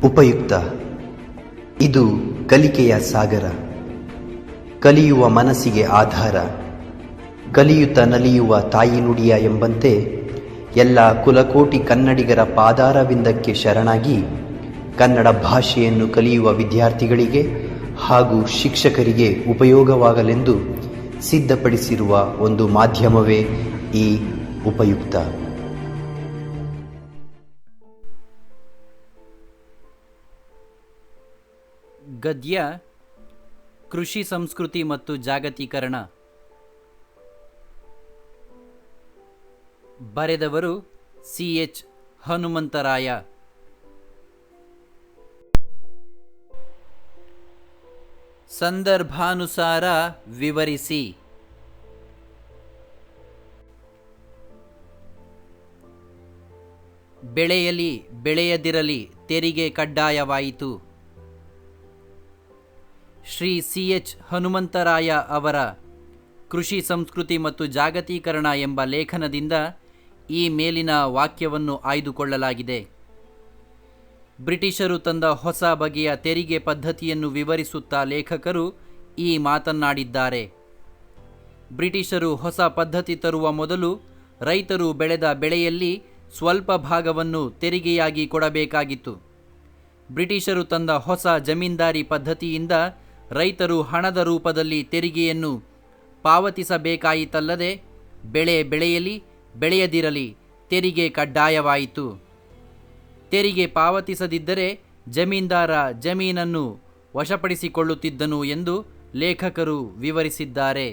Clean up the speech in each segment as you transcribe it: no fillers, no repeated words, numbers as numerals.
ಉಪಯುಕ್ತ. ಇದು ಕಲಿಕೆಯ ಸಾಗರ, ಕಲಿಯುವ ಮನಸ್ಸಿಗೆ ಆಧಾರ, ಕಲಿಯುತ್ತ ನಲಿಯುವ ತಾಯಿ ನುಡಿಯ ಎಂಬಂತೆ ಎಲ್ಲ ಕುಲಕೋಟಿ ಕನ್ನಡಿಗರ ಪಾದಾರವಿಂದಕ್ಕೆ ಶರಣಾಗಿ ಕನ್ನಡ ಭಾಷೆಯನ್ನು ಕಲಿಯುವ ವಿದ್ಯಾರ್ಥಿಗಳಿಗೆ ಹಾಗೂ ಶಿಕ್ಷಕರಿಗೆ ಉಪಯೋಗವಾಗಲೆಂದು ಸಿದ್ಧಪಡಿಸಿರುವ ಒಂದು ಮಾಧ್ಯಮವೇ ಈ ಉಪಯುಕ್ತ. ಗದ್ಯ ಕೃಷಿ ಸಂಸ್ಕೃತಿ ಮತ್ತು ಜಾಗತೀಕರಣ. ಬರೆದವರು ಸಿ.ಎಚ್. ಹನುಮಂತರಾಯ. ಸಂದರ್ಭಾನುಸಾರ ವಿವರಿಸಿ. ಬೆಳೆಯಲಿ ಬೆಳೆಯದಿರಲಿ ತೆರಿಗೆ ಕಡ್ಡಾಯವಾಯಿತು. ಶ್ರೀ ಸಿ.ಎಚ್. ಹನುಮಂತರಾಯ ಅವರ ಕೃಷಿ ಸಂಸ್ಕೃತಿ ಮತ್ತು ಜಾಗತೀಕರಣ ಎಂಬ ಲೇಖನದಿಂದ ಈ ಮೇಲಿನ ವಾಕ್ಯವನ್ನು ಆಯ್ದುಕೊಳ್ಳಲಾಗಿದೆ. ಬ್ರಿಟಿಷರು ತಂದ ಹೊಸ ಬಗೆಯ ತೆರಿಗೆ ಪದ್ಧತಿಯನ್ನು ವಿವರಿಸುತ್ತಾ ಲೇಖಕರು ಈ ಮಾತನ್ನಾಡಿದ್ದಾರೆ. ಬ್ರಿಟಿಷರು ಹೊಸ ಪದ್ಧತಿ ತರುವ ಮೊದಲು ರೈತರು ಬೆಳೆದ ಬೆಳೆಯಲ್ಲಿ ಸ್ವಲ್ಪ ಭಾಗವನ್ನು ತೆರಿಗೆಯಾಗಿ ಕೊಡಬೇಕಾಗಿತ್ತು. ಬ್ರಿಟಿಷರು ತಂದ ಹೊಸ ಜಮೀನ್ದಾರಿ ಪದ್ಧತಿಯಿಂದ ರೈತರು ಹಣದ ರೂಪದಲ್ಲಿ ತೆರಿಗೆಯನ್ನು ಪಾವತಿಸಬೇಕಾಯಿತಲ್ಲದೆ ಬೆಳೆ ಬೆಳೆಯಲಿ ಬೆಳೆಯದಿರಲಿ ತೆರಿಗೆ ಕಡ್ಡಾಯವಾಯಿತು. ತೆರಿಗೆ ಪಾವತಿಸದಿದ್ದರೆ ಜಮೀನ್ದಾರ ಜಮೀನನ್ನು ವಶಪಡಿಸಿಕೊಳ್ಳುತ್ತಿದ್ದನು ಎಂದು ಲೇಖಕರು ವಿವರಿಸಿದ್ದಾರೆ.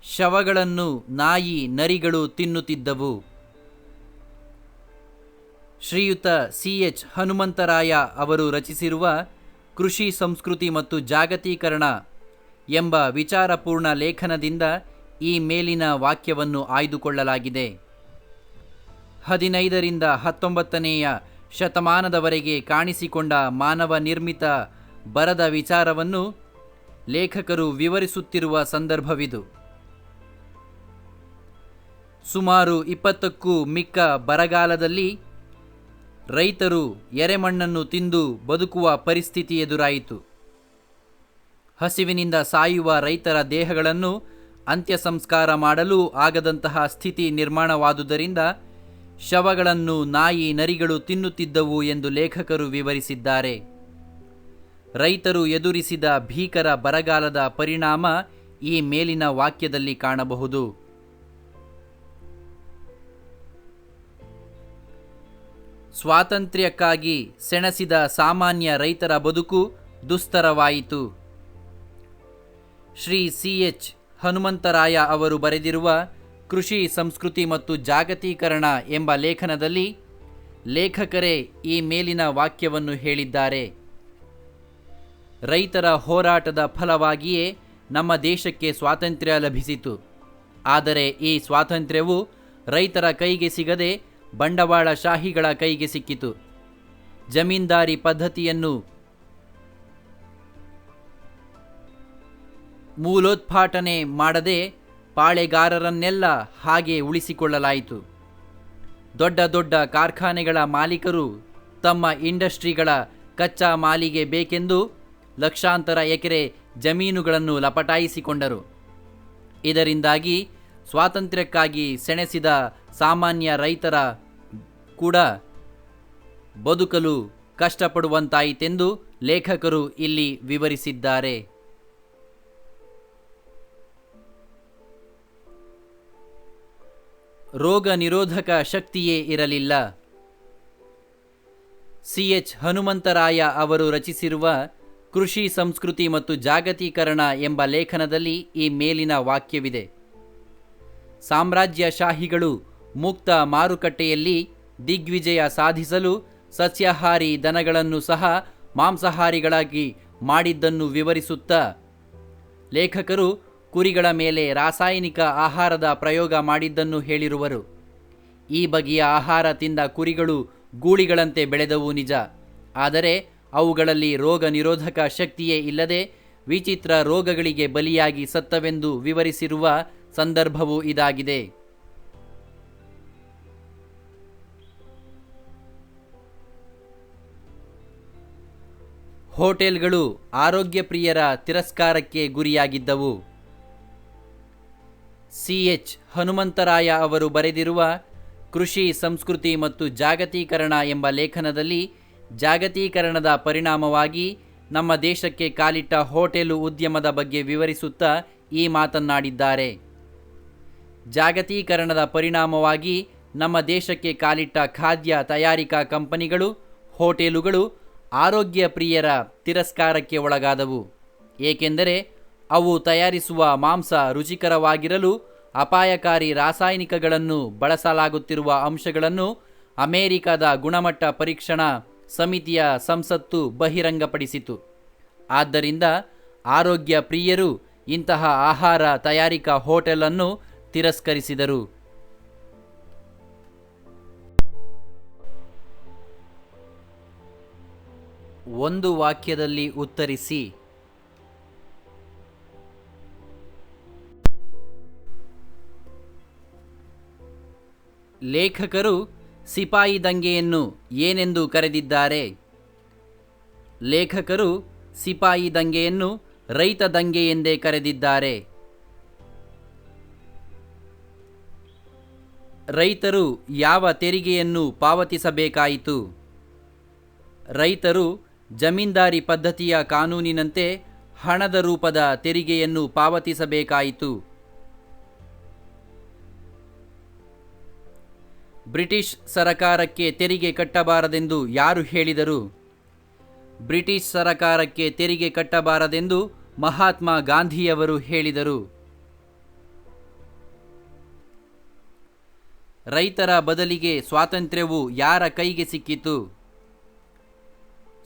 ಶವಗಳನ್ನು ನಾಯಿ ನರಿಗಳು ತಿನ್ನುತ್ತಿದ್ದವು. ಶ್ರೀಯುತ ಸಿ.ಎಚ್. ಹನುಮಂತರಾಯ ಅವರು ರಚಿಸಿರುವ ಕೃಷಿ ಸಂಸ್ಕೃತಿ ಮತ್ತು ಜಾಗತೀಕರಣ ಎಂಬ ವಿಚಾರಪೂರ್ಣ ಲೇಖನದಿಂದ ಈ ಮೇಲಿನ ವಾಕ್ಯವನ್ನು ಆಯ್ದುಕೊಳ್ಳಲಾಗಿದೆ. 15ರಿಂದ 19ನೇಯ ಶತಮಾನದವರೆಗೆ ಕಾಣಿಸಿಕೊಂಡ ಮಾನವ ನಿರ್ಮಿತ ಬರದ ವಿಚಾರವನ್ನು ಲೇಖಕರು ವಿವರಿಸುತ್ತಿರುವ ಸಂದರ್ಭವಿದು. ಸುಮಾರು 20ಕ್ಕೂ ಮಿಕ್ಕ ಬರಗಾಲದಲ್ಲಿ ರೈತರು ಎರೆಮಣ್ಣನ್ನು ತಿಂದು ಬದುಕುವ ಪರಿಸ್ಥಿತಿ ಎದುರಾಯಿತು. ಹಸಿವಿನಿಂದ ಸಾಯುವ ರೈತರ ದೇಹಗಳನ್ನು ಅಂತ್ಯ ಸಂಸ್ಕಾರ ಮಾಡಲು ಆಗದಂತಹ ಸ್ಥಿತಿ ನಿರ್ಮಾಣವಾದುದರಿಂದ ಶವಗಳನ್ನು ನಾಯಿ ನರಿಗಳು ತಿನ್ನುತ್ತಿದ್ದವು ಎಂದು ಲೇಖಕರು ವಿವರಿಸಿದ್ದಾರೆ. ರೈತರು ಎದುರಿಸಿದ ಭೀಕರ ಬರಗಾಲದ ಪರಿಣಾಮ ಈ ಮೇಲಿನ ವಾಕ್ಯದಲ್ಲಿ ಕಾಣಬಹುದು. ಸ್ವಾತಂತ್ರ್ಯಕ್ಕಾಗಿ ಸೆಣಸಿದ ಸಾಮಾನ್ಯ ರೈತರ ಬದುಕು ದುಸ್ತರವಾಯಿತು. ಶ್ರೀ ಸಿ.ಎಚ್. ಹನುಮಂತರಾಯ ಅವರು ಬರೆದಿರುವ ಕೃಷಿ ಸಂಸ್ಕೃತಿ ಮತ್ತು ಜಾಗತೀಕರಣ ಎಂಬ ಲೇಖನದಲ್ಲಿ ಲೇಖಕರೇ ಈ ಮೇಲಿನ ವಾಕ್ಯವನ್ನು ಹೇಳಿದ್ದಾರೆ. ರೈತರ ಹೋರಾಟದ ಫಲವಾಗಿಯೇ ನಮ್ಮ ದೇಶಕ್ಕೆ ಸ್ವಾತಂತ್ರ್ಯ ಲಭಿಸಿತು. ಆದರೆ ಈ ಸ್ವಾತಂತ್ರ್ಯವು ರೈತರ ಕೈಗೆ ಸಿಗದೆ ಬಂಡವಾಳಶಾಹಿಗಳ ಕೈಗೆ ಸಿಕ್ಕಿತು. ಜಮೀನ್ದಾರಿ ಪದ್ಧತಿಯನ್ನು ಮೂಲೋತ್ಪಾಟನೆ ಮಾಡದೆ ಪಾಳೆಗಾರರನ್ನೆಲ್ಲ ಹಾಗೆ ಉಳಿಸಿಕೊಳ್ಳಲಾಯಿತು. ದೊಡ್ಡ ದೊಡ್ಡ ಕಾರ್ಖಾನೆಗಳ ಮಾಲೀಕರು ತಮ್ಮ ಇಂಡಸ್ಟ್ರಿಗಳ ಕಚ್ಚಾ ಮಾಲಿಗೆ ಬೇಕೆಂದು ಲಕ್ಷಾಂತರ ಎಕರೆ ಜಮೀನುಗಳನ್ನು ಲಪಟಾಯಿಸಿಕೊಂಡರು. ಇದರಿಂದಾಗಿ ಸ್ವಾತಂತ್ರ್ಯಕ್ಕಾಗಿ ಸೆಣಸಿದ ಸಾಮಾನ್ಯ ರೈತರ ಕೂಡ ಬದುಕಲು ಕಷ್ಟಪಡುವಂತಾಯಿತೆಂದು ಲೇಖಕರು ಇಲ್ಲಿ ವಿವರಿಸಿದ್ದಾರೆ. ರೋಗ ನಿರೋಧಕ ಶಕ್ತಿಯೇ ಇರಲಿಲ್ಲ. ಸಿ.ಎಚ್. ಹನುಮಂತರಾಯ ಅವರು ರಚಿಸಿರುವ ಕೃಷಿ ಸಂಸ್ಕೃತಿ ಮತ್ತು ಜಾಗತೀಕರಣ ಎಂಬ ಲೇಖನದಲ್ಲಿ ಈ ಮೇಲಿನ ವಾಕ್ಯವಿದೆ. ಸಾಮ್ರಾಜ್ಯಶಾಹಿಗಳು ಮುಕ್ತ ಮಾರುಕಟ್ಟೆಯಲ್ಲಿ ದಿಗ್ವಿಜಯ ಸಾಧಿಸಲು ಸಸ್ಯಾಹಾರಿ ದನಗಳನ್ನು ಸಹ ಮಾಂಸಾಹಾರಿಗಳಾಗಿ ಮಾಡಿದ್ದನ್ನು ವಿವರಿಸುತ್ತಾ ಲೇಖಕರು ಕುರಿಗಳ ಮೇಲೆ ರಾಸಾಯನಿಕ ಆಹಾರದ ಪ್ರಯೋಗ ಮಾಡಿದ್ದನ್ನು ಹೇಳಿರುವರು. ಈ ಬಗೆಯ ಆಹಾರ ತಿಂದ ಕುರಿಗಳು ಗೂಳಿಗಳಂತೆ ಬೆಳೆದವು ನಿಜ. ಆದರೆ ಅವುಗಳಲ್ಲಿ ರೋಗ ನಿರೋಧಕ ಶಕ್ತಿಯೇ ಇಲ್ಲದೆ ವಿಚಿತ್ರ ರೋಗಗಳಿಗೆ ಬಲಿಯಾಗಿ ಸತ್ತವೆಂದು ವಿವರಿಸಿರುವ ಸಂದರ್ಭವೂ ಇದಾಗಿದೆ. ಹೋಟೆಲ್ಗಳು ಆರೋಗ್ಯ ಪ್ರಿಯರ ತಿರಸ್ಕಾರಕ್ಕೆ ಗುರಿಯಾಗಿದ್ದವು. ಸಿ.ಎಚ್. ಹನುಮಂತರಾಯ ಅವರು ಬರೆದಿರುವ ಕೃಷಿ ಸಂಸ್ಕೃತಿ ಮತ್ತು ಜಾಗತೀಕರಣ ಎಂಬ ಲೇಖನದಲ್ಲಿ ಜಾಗತೀಕರಣದ ಪರಿಣಾಮವಾಗಿ ನಮ್ಮ ದೇಶಕ್ಕೆ ಕಾಲಿಟ್ಟ ಹೋಟೆಲು ಉದ್ಯಮದ ಬಗ್ಗೆ ವಿವರಿಸುತ್ತಾ ಈ ಮಾತನ್ನಾಡಿದ್ದಾರೆ. ಜಾಗತೀಕರಣದ ಪರಿಣಾಮವಾಗಿ ನಮ್ಮ ದೇಶಕ್ಕೆ ಕಾಲಿಟ್ಟ ಖಾದ್ಯ ತಯಾರಿಕಾ ಕಂಪನಿಗಳು, ಹೋಟೆಲುಗಳು ಆರೋಗ್ಯ ಪ್ರಿಯರ ತಿರಸ್ಕಾರಕ್ಕೆ ಒಳಗಾದವು. ಏಕೆಂದರೆ ಅವು ತಯಾರಿಸುವ ಮಾಂಸ ರುಚಿಕರವಾಗಿರಲು ಅಪಾಯಕಾರಿ ರಾಸಾಯನಿಕಗಳನ್ನು ಬಳಸಲಾಗುತ್ತಿರುವ ಅಂಶಗಳನ್ನು ಅಮೆರಿಕದ ಗುಣಮಟ್ಟ ಪರೀಕ್ಷಣಾ ಸಮಿತಿಯ ಸಂಸತ್ತು ಬಹಿರಂಗಪಡಿಸಿತು. ಆದ್ದರಿಂದ ಆರೋಗ್ಯ ಪ್ರಿಯರು ಇಂತಹ ಆಹಾರ ತಯಾರಿಕಾ ಹೋಟೆಲನ್ನು ತಿರಸ್ಕರಿಸಿದರು. ಒಂದು ವಾಕ್ಯದಲ್ಲಿ ಉತ್ತರಿಸಿ. ಲೇಖಕರು ಸಿಪಾಯಿ ದಂಗೆಯನ್ನು ಏನೆಂದು ಕರೆದಿದ್ದಾರೆ? ಲೇಖಕರು ಸಿಪಾಯಿ ದಂಗೆಯನ್ನು ರೈತ ದಂಗೆ ಎಂದೇ ಕರೆದಿದ್ದಾರೆ. ರೈತರು ಯಾವ ತೆರಿಗೆಯನ್ನು ಪಾವತಿಸಬೇಕಾಯಿತು? ರೈತರು ಜಮೀನ್ದಾರಿ ಪದ್ಧತಿಯ ಕಾನೂನಿನಂತೆ ಹಣದ ರೂಪದ ತೆರಿಗೆಯನ್ನು ಪಾವತಿಸಬೇಕಾಯಿತು. ಬ್ರಿಟಿಷ್ ಸರಕಾರಕ್ಕೆ ತೆರಿಗೆ ಕಟ್ಟಬಾರದೆಂದು ಯಾರು ಹೇಳಿದರು? ಬ್ರಿಟಿಷ್ ಸರಕಾರಕ್ಕೆ ತೆರಿಗೆ ಕಟ್ಟಬಾರದೆಂದು ಮಹಾತ್ಮ ಗಾಂಧಿಯವರು ಹೇಳಿದರು. ರೈತರ ಬದಲಿಗೆ ಸ್ವಾತಂತ್ರ್ಯವು ಯಾರ ಕೈಗೆ ಸಿಕ್ಕಿತು?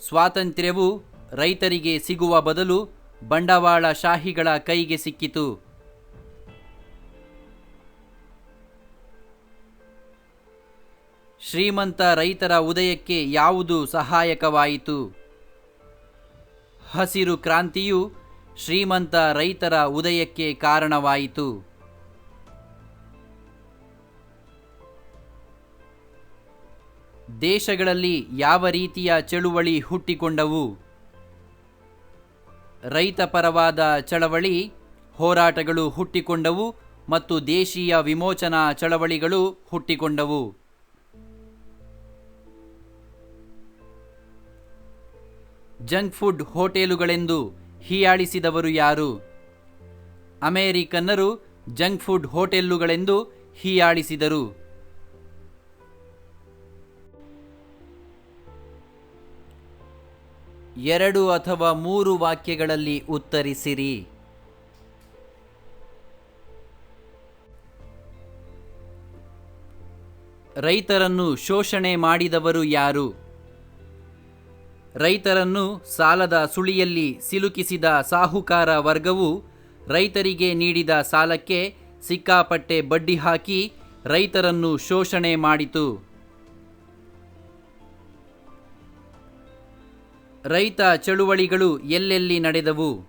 ಸ್ವಾತಂತ್ರ್ಯವು ರೈತರಿಗೆ ಸಿಗುವ ಬದಲು ಬಂಡವಾಳ ಶಾಹಿಗಳ ಕೈಗೆ ಸಿಕ್ಕಿತು. ಶ್ರೀಮಂತ ರೈತರ ಉದಯಕ್ಕೆ ಯಾವುದು ಸಹಾಯಕವಾಯಿತು? ಹಸಿರು ಕ್ರಾಂತಿಯು ಶ್ರೀಮಂತ ರೈತರ ಉದಯಕ್ಕೆ ಕಾರಣವಾಯಿತು. ದೇಶಗಳಲ್ಲಿ ಯಾವ ರೀತಿಯ ಚಳುವಳಿ ಹುಟ್ಟಿಕೊಂಡವು? ರೈತ ಪರವಾದ ಚಳವಳಿ ಹೋರಾಟಗಳು ಹುಟ್ಟಿಕೊಂಡವು ಮತ್ತು ದೇಶೀಯ ವಿಮೋಚನಾ ಚಳವಳಿಗಳು ಹುಟ್ಟಿಕೊಂಡವು. ಜಂಕ್ ಫುಡ್ ಹೋಟೆಲುಗಳೆಂದು ಹೀಯಾಳಿಸಿದವರು ಯಾರು? ಅಮೆರಿಕನ್ನರು ಜಂಕ್ ಫುಡ್ ಹೋಟೆಲುಗಳೆಂದು ಹೀಯಾಳಿಸಿದರು. ಎರಡು ಅಥವಾ ಮೂರು ವಾಕ್ಯಗಳಲ್ಲಿ ಉತ್ತರಿಸಿರಿ. ರೈತರನ್ನು ಶೋಷಣೆ ಮಾಡಿದವರು ಯಾರು? ರೈತರನ್ನು ಸಾಲದ ಸುಳಿಯಲ್ಲಿ ಸಿಲುಕಿಸಿದ ಸಾಹುಕಾರ ವರ್ಗವು ರೈತರಿಗೆ ನೀಡಿದ ಸಾಲಕ್ಕೆ ಸಿಕ್ಕಾಪಟ್ಟೆ ಬಡ್ಡಿ ಹಾಕಿ ರೈತರನ್ನು ಶೋಷಣೆ ಮಾಡಿತು. ರೈತ ಚಳುವಳಿಗಳು ಎಲ್ಲೆಲ್ಲಿ ನಡೆದವು?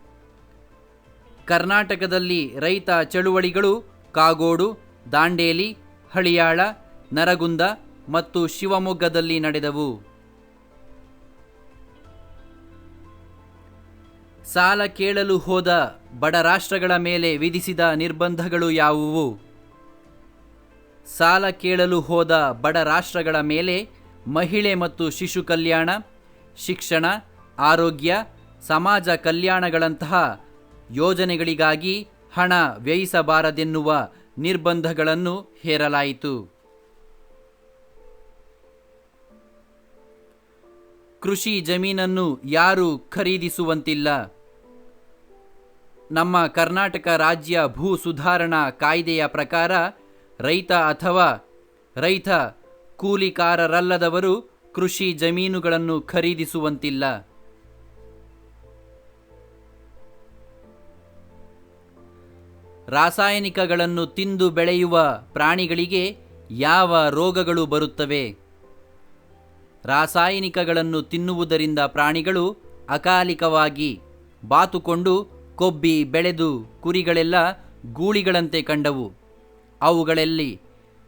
ಕರ್ನಾಟಕದಲ್ಲಿ ರೈತ ಚಳುವಳಿಗಳು ಕಾಗೋಡು, ದಾಂಡೇಲಿ, ಹಳಿಯಾಳ, ನರಗುಂದ ಮತ್ತು ಶಿವಮೊಗ್ಗದಲ್ಲಿ ನಡೆದವು. ಸಾಲ ಕೇಳಲು ಹೋದ ಬಡ ರಾಷ್ಟ್ರಗಳ ಮೇಲೆ ವಿಧಿಸಿದ ನಿರ್ಬಂಧಗಳು ಯಾವುವು? ಸಾಲ ಕೇಳಲು ಹೋದ ಬಡ ರಾಷ್ಟ್ರಗಳ ಮೇಲೆ ಮಹಿಳೆ ಮತ್ತು ಶಿಶು ಕಲ್ಯಾಣ, ಶಿಕ್ಷಣ, ಆರೋಗ್ಯ, ಸಮಾಜ ಕಲ್ಯಾಣಗಳಂತಹ ಯೋಜನೆಗಳಿಗಾಗಿ ಹಣ ವ್ಯಯಿಸಬಾರದೆನ್ನುವ ನಿರ್ಬಂಧಗಳನ್ನು ಹೇರಲಾಯಿತು. ಕೃಷಿ ಜಮೀನನ್ನು ಯಾರೂ ಖರೀದಿಸುವಂತಿಲ್ಲ. ನಮ್ಮ ಕರ್ನಾಟಕ ರಾಜ್ಯ ಭೂ ಸುಧಾರಣಾ ಕಾಯ್ದೆಯ ಪ್ರಕಾರ ರೈತ ಅಥವಾ ರೈತ ಕೂಲಿಕಾರರಲ್ಲದವರು ಕೃಷಿ ಜಮೀನುಗಳನ್ನು ಖರೀದಿಸುವಂತಿಲ್ಲ. ರಾಸಾಯನಿಕಗಳನ್ನು ತಿಂದು ಬೆಳೆಯುವ ಪ್ರಾಣಿಗಳಿಗೆ ಯಾವ ರೋಗಗಳು ಬರುತ್ತವೆ? ರಾಸಾಯನಿಕಗಳನ್ನು ತಿನ್ನುವುದರಿಂದ ಪ್ರಾಣಿಗಳು ಅಕಾಲಿಕವಾಗಿ ಬಾತುಕೊಂಡು ಕೊಬ್ಬಿ ಬೆಳೆದು ಕುರಿಗಳೆಲ್ಲ ಗೂಳಿಗಳಂತೆ ಕಂಡವು. ಅವುಗಳಲ್ಲಿ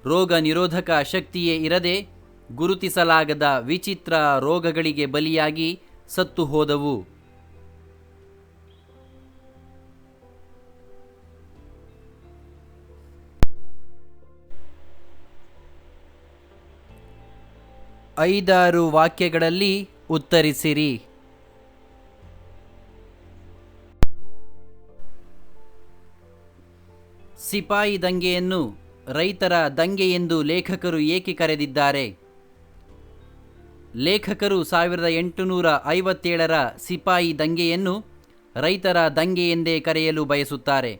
ರೋಗ ನಿರೋಧಕ ಶಕ್ತಿಯೇ ಇರದೆ ಗುರುತಿಸಲಾಗದ ವಿಚಿತ್ರ ರೋಗಗಳಿಗೆ ಬಲಿಯಾಗಿ ಸತ್ತು ಹೋದವು. ಐದಾರು ವಾಕ್ಯಗಳಲ್ಲಿ ಉತ್ತರಿಸಿರಿ. ಸಿಪಾಯಿ ದಂಗೆಯನ್ನು ರೈತರ ದಂಗೆ ಎಂದು ಲೇಖಕರು ಏಕೆ ಕರೆದಿದ್ದಾರೆ? ಲೇಖಕರು 1857ರ ಸಿಪಾಯಿ ದಂಗೆಯನ್ನು ರೈತರ ದಂಗೆ ಎಂದೇ ಕರೆಯಲು ಬಯಸುತ್ತಾರೆ.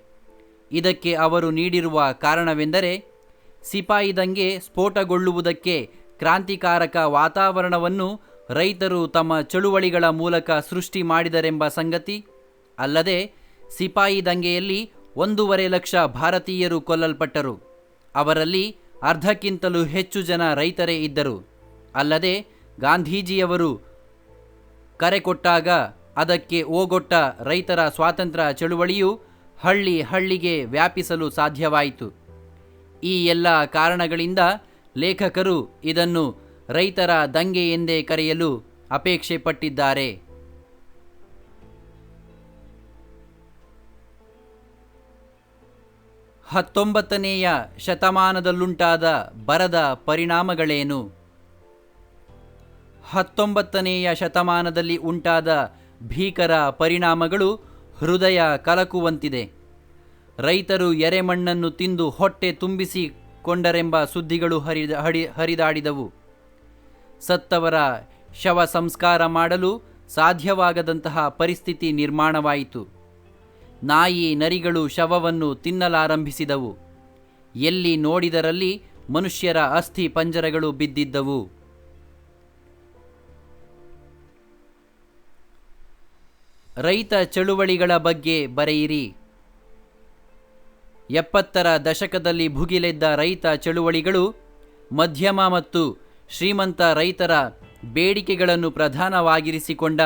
ಇದಕ್ಕೆ ಅವರು ನೀಡಿರುವ ಕಾರಣವೆಂದರೆ, ಸಿಪಾಯಿ ದಂಗೆ ಸ್ಫೋಟಗೊಳ್ಳುವುದಕ್ಕೆ ಕ್ರಾಂತಿಕಾರಕ ವಾತಾವರಣವನ್ನು ರೈತರು ತಮ್ಮ ಚಳುವಳಿಗಳ ಮೂಲಕ ಸೃಷ್ಟಿ ಮಾಡಿದರೆಂಬ ಸಂಗತಿ. ಅಲ್ಲದೆ ಸಿಪಾಯಿ ದಂಗೆಯಲ್ಲಿ 1.5 ಲಕ್ಷ ಭಾರತೀಯರು ಕೊಲ್ಲಲ್ಪಟ್ಟರು. ಅವರಲ್ಲಿ ಅರ್ಧಕ್ಕಿಂತಲೂ ಹೆಚ್ಚು ಜನ ರೈತರೇ ಇದ್ದರು. ಅಲ್ಲದೆ ಗಾಂಧೀಜಿಯವರು ಕರೆ ಕೊಟ್ಟಾಗ ಅದಕ್ಕೆ ಓಗೊಟ್ಟ ರೈತರ ಸ್ವಾತಂತ್ರ್ಯ ಚಳುವಳಿಯು ಹಳ್ಳಿ ಹಳ್ಳಿಗೆ ವ್ಯಾಪಿಸಲು ಸಾಧ್ಯವಾಯಿತು. ಈ ಎಲ್ಲ ಕಾರಣಗಳಿಂದ ಲೇಖಕರು ಇದನ್ನು ರೈತರ ದಂಗೆ ಎಂದೇ ಕರೆಯಲು ಅಪೇಕ್ಷೆ ಪಟ್ಟಿದ್ದಾರೆ. 19ನೇಯ ಶತಮಾನದಲ್ಲುಂಟಾದ ಬರದ ಪರಿಣಾಮಗಳೇನು? 19ನೇಯ ಶತಮಾನದಲ್ಲಿ ಉಂಟಾದ ಭೀಕರ ಪರಿಣಾಮಗಳು ಹೃದಯ ಕಲಕುವಂತಿದೆ. ರೈತರು ಎರೆಮಣ್ಣನ್ನು ತಿಂದು ಹೊಟ್ಟೆ ತುಂಬಿಸಿಕೊಂಡರೆಂಬ ಸುದ್ದಿಗಳು ಹರಿದಾಡಿದವು. ಸತ್ತವರ ಶವ ಸಂಸ್ಕಾರ ಮಾಡಲು ಸಾಧ್ಯವಾಗದಂತಹ ಪರಿಸ್ಥಿತಿ ನಿರ್ಮಾಣವಾಯಿತು. ನಾಯಿ ನರಿಗಳು ಶವವನ್ನು ತಿನ್ನಲಾರಂಭಿಸಿದವು. ಎಲ್ಲಿ ನೋಡಿದರಲ್ಲಿ ಮನುಷ್ಯರ ಅಸ್ಥಿ ಪಂಜರಗಳು ಬಿದ್ದಿದ್ದವು. ರೈತ ಚಳುವಳಿಗಳ ಬಗ್ಗೆ ಬರೆಯಿರಿ. 70ರ ದಶಕದಲ್ಲಿ ಭುಗಿಲೆದ್ದ ರೈತ ಚಳುವಳಿಗಳು ಮಧ್ಯಮ ಮತ್ತು ಶ್ರೀಮಂತ ರೈತರ ಬೇಡಿಕೆಗಳನ್ನು ಪ್ರಧಾನವಾಗಿರಿಸಿಕೊಂಡ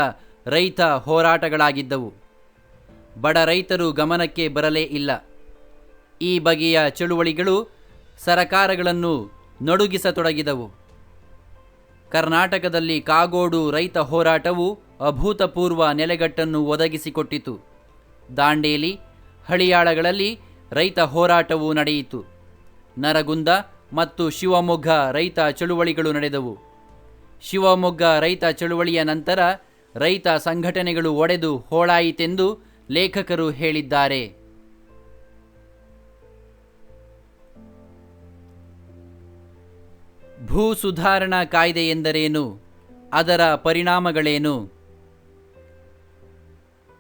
ರೈತ ಹೋರಾಟಗಳಾಗಿದ್ದವು. ಬಡ ರೈತರು ಗಮನಕ್ಕೆ ಬರಲೇ ಇಲ್ಲ. ಈ ಬಗೆಯ ಚಳುವಳಿಗಳು ಸರಕಾರಗಳನ್ನು ನಡುಗಿಸತೊಡಗಿದವು. ಕರ್ನಾಟಕದಲ್ಲಿ ಕಾಗೋಡು ರೈತ ಹೋರಾಟವು ಅಭೂತಪೂರ್ವ ನೆಲೆಗಟ್ಟನ್ನು ಒದಗಿಸಿಕೊಟ್ಟಿತು. ದಾಂಡೇಲಿ, ಹಳಿಯಾಳಗಳಲ್ಲಿ ರೈತ ಹೋರಾಟವು ನಡೆಯಿತು. ನರಗುಂದ ಮತ್ತು ಶಿವಮೊಗ್ಗ ರೈತ ಚಳುವಳಿಗಳು ನಡೆದವು. ಶಿವಮೊಗ್ಗ ರೈತ ಚಳುವಳಿಯ ನಂತರ ರೈತ ಸಂಘಟನೆಗಳು ಒಡೆದು ಹೋಳಾಯಿತೆಂದು ಲೇಖಕರು ಹೇಳಿದ್ದಾರೆ. ಭೂ ಸುಧಾರಣಾ ಕಾಯ್ದೆ ಎಂದರೇನು? ಅದರ ಪರಿಣಾಮಗಳೇನು?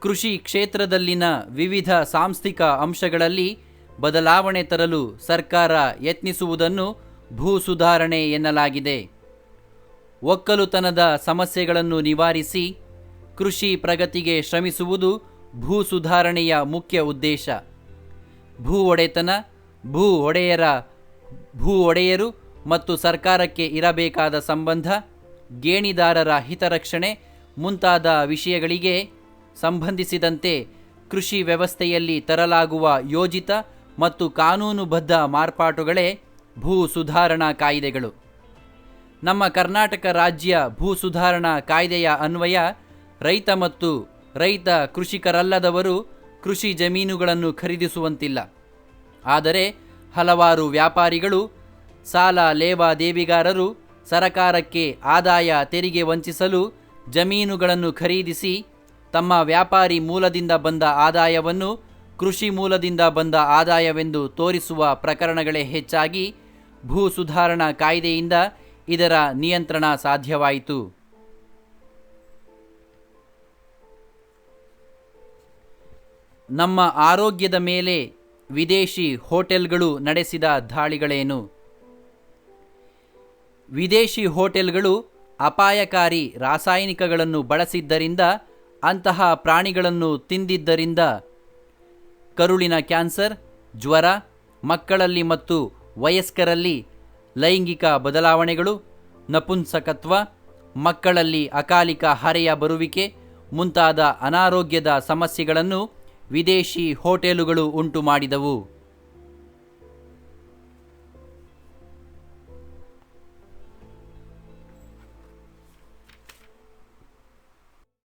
ಕೃಷಿ ಕ್ಷೇತ್ರದಲ್ಲಿನ ವಿವಿಧ ಸಾಂಸ್ಥಿಕ ಅಂಶಗಳಲ್ಲಿ ಬದಲಾವಣೆ ತರಲು ಸರ್ಕಾರ ಯತ್ನಿಸುವುದನ್ನು ಭೂ ಸುಧಾರಣೆ ಎನ್ನಲಾಗಿದೆ. ಒಕ್ಕಲುತನದ ಸಮಸ್ಯೆಗಳನ್ನು ನಿವಾರಿಸಿ ಕೃಷಿ ಪ್ರಗತಿಗೆ ಶ್ರಮಿಸುವುದು ಭೂ ಸುಧಾರಣೆಯ ಮುಖ್ಯ ಉದ್ದೇಶ. ಭೂ ಒಡೆತನ, ಭೂ ಒಡೆಯರು ಮತ್ತು ಸರ್ಕಾರಕ್ಕೆ ಇರಬೇಕಾದ ಸಂಬಂಧ, ಗೇಣಿದಾರರ ಹಿತರಕ್ಷಣೆ ಮುಂತಾದ ವಿಷಯಗಳಿಗೆ ಸಂಬಂಧಿಸಿದಂತೆ ಕೃಷಿ ವ್ಯವಸ್ಥೆಯಲ್ಲಿ ತರಲಾಗುವ ಯೋಜಿತ ಮತ್ತು ಕಾನೂನುಬದ್ಧ ಮಾರ್ಪಾಟುಗಳೇ ಭೂ ಸುಧಾರಣಾ ಕಾಯ್ದೆಗಳು. ನಮ್ಮ ಕರ್ನಾಟಕ ರಾಜ್ಯ ಭೂ ಸುಧಾರಣಾ ಕಾಯ್ದೆಯ ಅನ್ವಯ ರೈತ ಮತ್ತು ರೈತ ಕೃಷಿಕರಲ್ಲದವರು ಕೃಷಿ ಜಮೀನುಗಳನ್ನು ಖರೀದಿಸುವಂತಿಲ್ಲ. ಆದರೆ ಹಲವಾರು ವ್ಯಾಪಾರಿಗಳು, ಸಾಲ ಲೇವಾದೇವಿಗಾರರು ಸರಕಾರಕ್ಕೆ ಆದಾಯ ತೆರಿಗೆ ವಂಚಿಸಲು ಜಮೀನುಗಳನ್ನು ಖರೀದಿಸಿ ತಮ್ಮ ವ್ಯಾಪಾರಿ ಮೂಲದಿಂದ ಬಂದ ಆದಾಯವನ್ನು ಕೃಷಿ ಮೂಲದಿಂದ ಬಂದ ಆದಾಯವೆಂದು ತೋರಿಸುವ ಪ್ರಕರಣಗಳೇ ಹೆಚ್ಚಾಗಿ ಭೂ ಸುಧಾರಣಾ ಕಾಯ್ದೆಯಿಂದ ಇದರ ನಿಯಂತ್ರಣ ಸಾಧ್ಯವಾಯಿತು. ನಮ್ಮ ಆರೋಗ್ಯದ ಮೇಲೆ ವಿದೇಶಿ ಹೋಟೆಲ್ಗಳು ನಡೆಸಿದ ದಾಳಿಗಳೇನು? ವಿದೇಶಿ ಹೋಟೆಲ್ಗಳು ಅಪಾಯಕಾರಿ ರಾಸಾಯನಿಕಗಳನ್ನು ಬಳಸಿದ್ದರಿಂದ, ಅಂತಹ ಪ್ರಾಣಿಗಳನ್ನು ತಿಂದಿದ್ದರಿಂದ ಕರುಳಿನ ಕ್ಯಾನ್ಸರ್, ಜ್ವರ, ಮಕ್ಕಳಲ್ಲಿ ಮತ್ತು ವಯಸ್ಕರಲ್ಲಿ ಲೈಂಗಿಕ ಬದಲಾವಣೆಗಳು, ನಪುಂಸಕತ್ವ, ಮಕ್ಕಳಲ್ಲಿ ಅಕಾಲಿಕ ಹರೆಯ ಬರುವಿಕೆ ಮುಂತಾದ ಅನಾರೋಗ್ಯದ ಸಮಸ್ಯೆಗಳನ್ನು ವಿದೇಶಿ ಹೋಟೆಲುಗಳು ಉಂಟು ಮಾಡಿದವು.